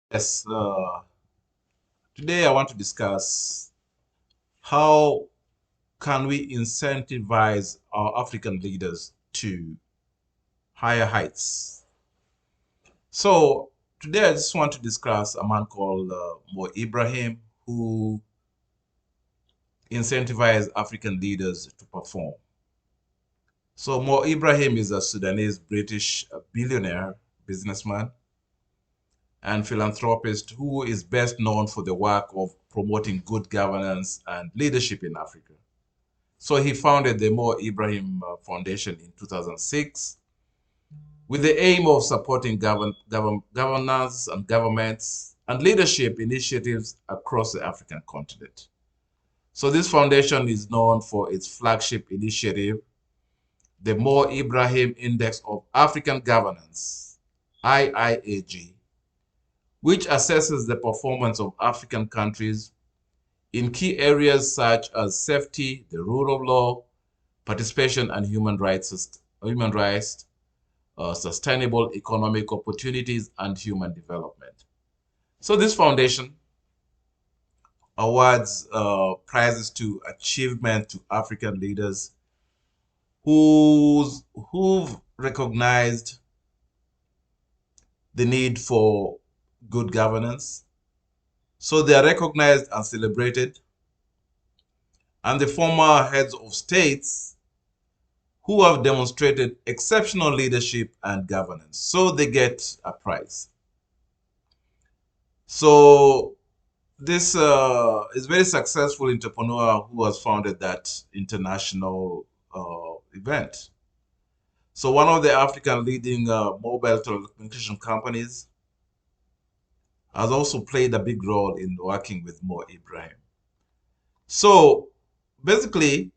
Yes, today I want to discuss how can we incentivize our African leaders to higher heights. So today I just want to discuss a man called Mo Ibrahim who incentivizes African leaders to perform. So Mo Ibrahim is a Sudanese British billionaire businessman and philanthropist who is best known for the work of promoting good governance and leadership in Africa. So he founded the Mo Ibrahim Foundation in 2006 with the aim of supporting governors and governments and leadership initiatives across the African continent. So this foundation is known for its flagship initiative, the Mo Ibrahim Index of African Governance, IIAG, which assesses the performance of African countries in key areas such as safety, the rule of law, participation and human rights, sustainable economic opportunities, and human development. So this foundation awards prizes to achievement to African leaders who've recognized the need for good governance. So they are recognized and celebrated. And the former heads of states who have demonstrated exceptional leadership and governance. So they get a prize. So this is very successful entrepreneur who has founded that international event. So one of the African leading mobile telecommunication companies has also played a big role in working with Mo Ibrahim. So basically,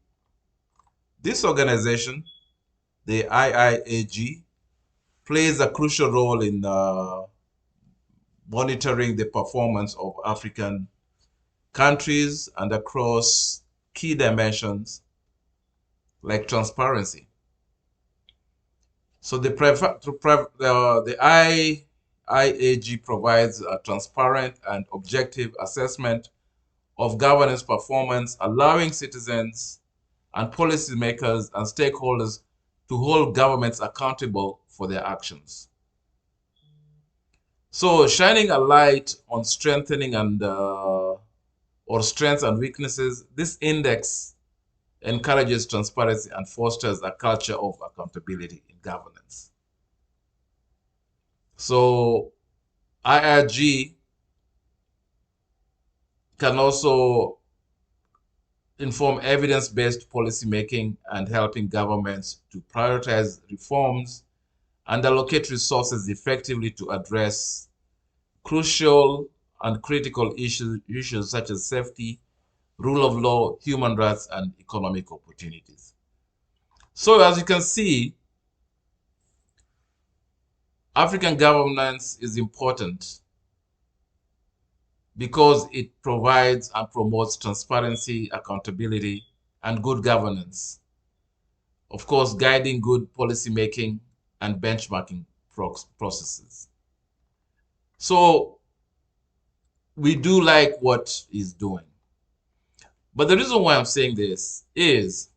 this organization, the IIAG, plays a crucial role in monitoring the performance of African countries and across key dimensions like transparency. So the IIAG provides a transparent and objective assessment of governance performance, allowing citizens and policymakers and stakeholders to hold governments accountable for their actions. So shining a light on strengthening and or strengths and weaknesses, this index encourages transparency and fosters a culture of accountability in governance. So IIG can also inform evidence-based policymaking and helping governments to prioritize reforms and allocate resources effectively to address crucial and critical issues such as safety, rule of law, human rights, and economic opportunities. So as you can see, African governance is important because it provides and promotes transparency, accountability, and good governance. Of course, guiding good policy making and benchmarking processes. So we do like what he's doing. But the reason why I'm saying this is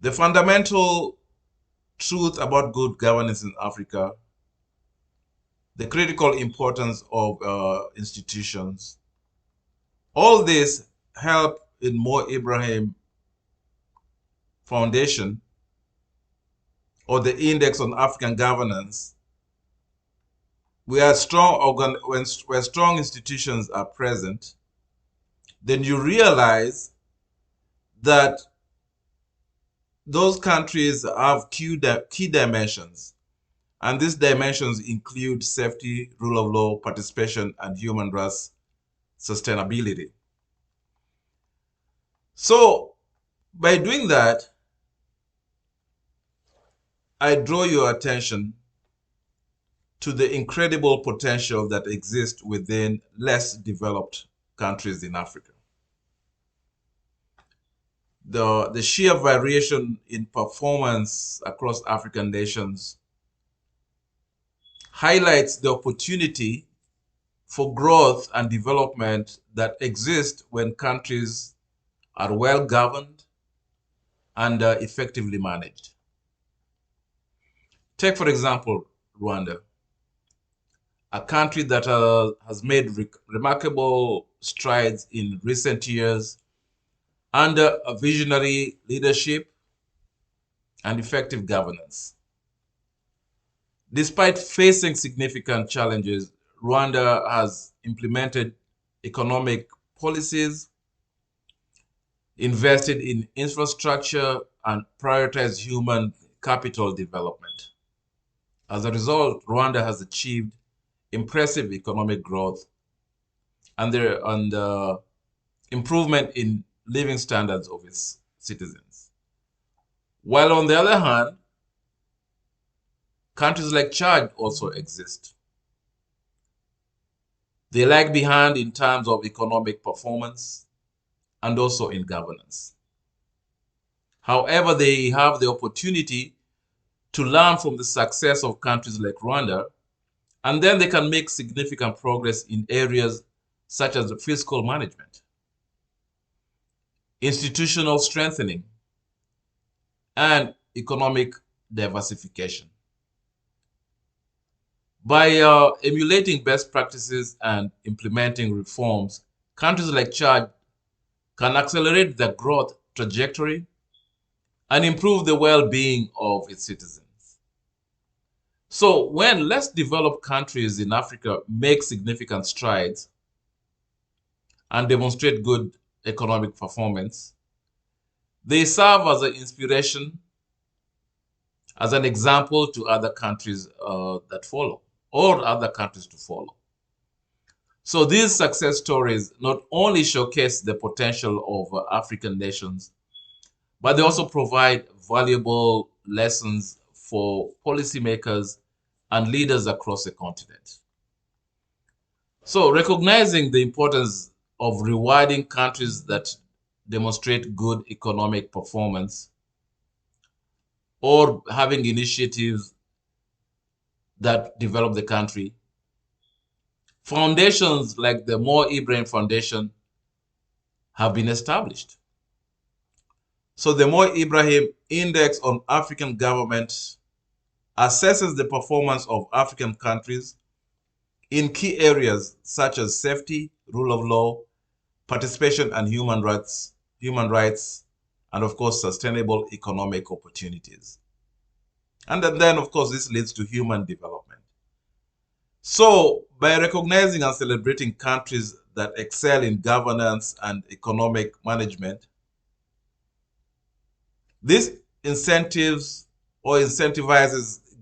the fundamental truth about good governance in Africa, the critical importance of institutions. All this help in Mo Ibrahim Foundation or the Index on African Governance. We are when strong institutions are present, then you realize that those countries have key dimensions. And these dimensions include safety, rule of law, participation, and human rights sustainability. So by doing that, I draw your attention to the incredible potential that exists within less developed countries in Africa. The sheer variation in performance across African nations highlights the opportunity for growth and development that exist when countries are well governed and effectively managed. Take, for example, Rwanda, a country that has made remarkable strides in recent years under a visionary leadership and effective governance. Despite facing significant challenges, Rwanda has implemented economic policies, invested in infrastructure, and prioritized human capital development. As a result, Rwanda has achieved impressive economic growth and the improvement in living standards of its citizens. While on the other hand, countries like Chad also exist. They lag behind in terms of economic performance and also in governance. However, they have the opportunity to learn from the success of countries like Rwanda, and then they can make significant progress in areas such as fiscal management, institutional strengthening, and economic diversification. By emulating best practices and implementing reforms, countries like Chad can accelerate their growth trajectory and improve the well-being of its citizens. So when less developed countries in Africa make significant strides and demonstrate good economic performance, they serve as an inspiration, as an example to other countries that follow, or other countries to follow. So these success stories not only showcase the potential of African nations, but they also provide valuable lessons for policymakers and leaders across the continent. So recognizing the importance of rewarding countries that demonstrate good economic performance or having initiatives that develop the country, foundations like the Mo Ibrahim Foundation have been established. So the Mo Ibrahim Index on African Government assesses the performance of African countries in key areas such as safety, rule of law, participation and human rights, and of course, sustainable economic opportunities. And then, of course, this leads to human development. So by recognizing and celebrating countries that excel in governance and economic management, this incentivizes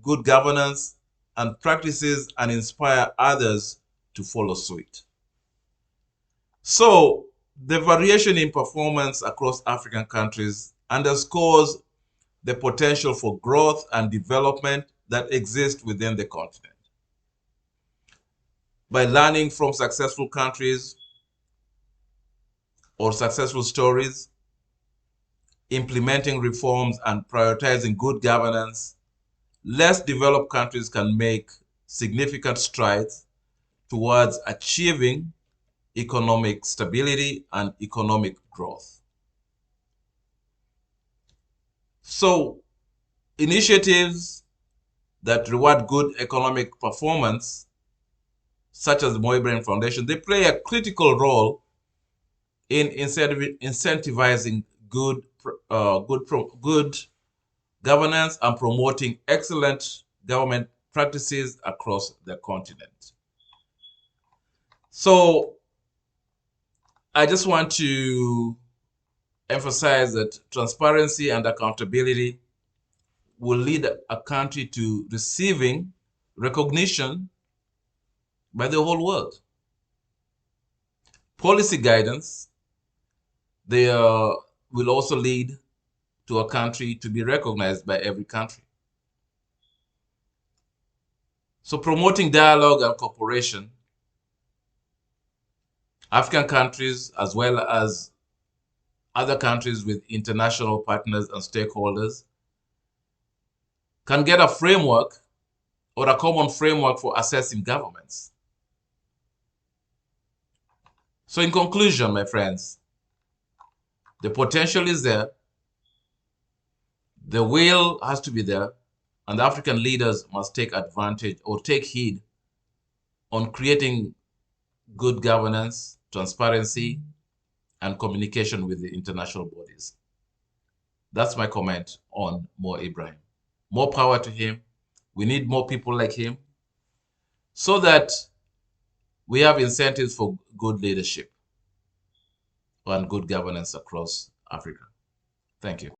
good governance and practices and inspire others to follow suit. So the variation in performance across African countries underscores the potential for growth and development that exists within the continent. By learning from successful countries or successful stories, implementing reforms and prioritizing good governance, less developed countries can make significant strides towards achieving economic stability and economic growth. So initiatives that reward good economic performance, such as the Mo Ibrahim Foundation, they play a critical role in incentivizing good governance and promoting excellent government practices across the continent. So I just want to emphasize that transparency and accountability will lead a country to receiving recognition by the whole world. Policy guidance, they will also lead to a country to be recognized by every country. So promoting dialogue and cooperation, African countries as well as other countries with international partners and stakeholders can get a framework or a common framework for assessing governments. So in conclusion, my friends, the potential is there, the will has to be there, and African leaders must take advantage or take heed on creating good governance, transparency, and communication with the international bodies. That's my comment on Mo Ibrahim. More power to him. We need more people like him so that we have incentives for good leadership and good governance across Africa. Thank you.